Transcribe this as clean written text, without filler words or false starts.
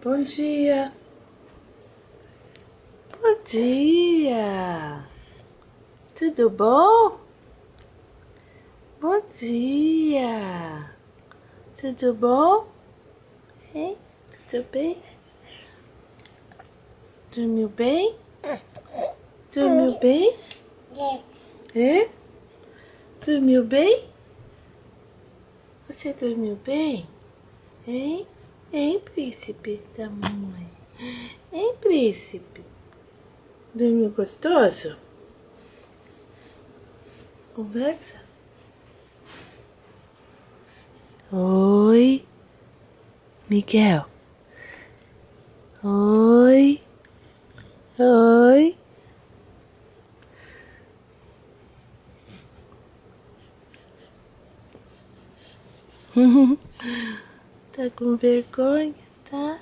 Bom dia. Bom dia. Tudo bom? Bom dia. Tudo bom? Hein? Tudo bem? Dormiu bem? Dormiu bem? É? Dormiu bem? Você dormiu bem? Hein? Hein, príncipe da mamãe? Hein, príncipe? Dormiu gostoso? Conversa? Oi, Miguel. Oi. Oi. Tá com vergonha, tá?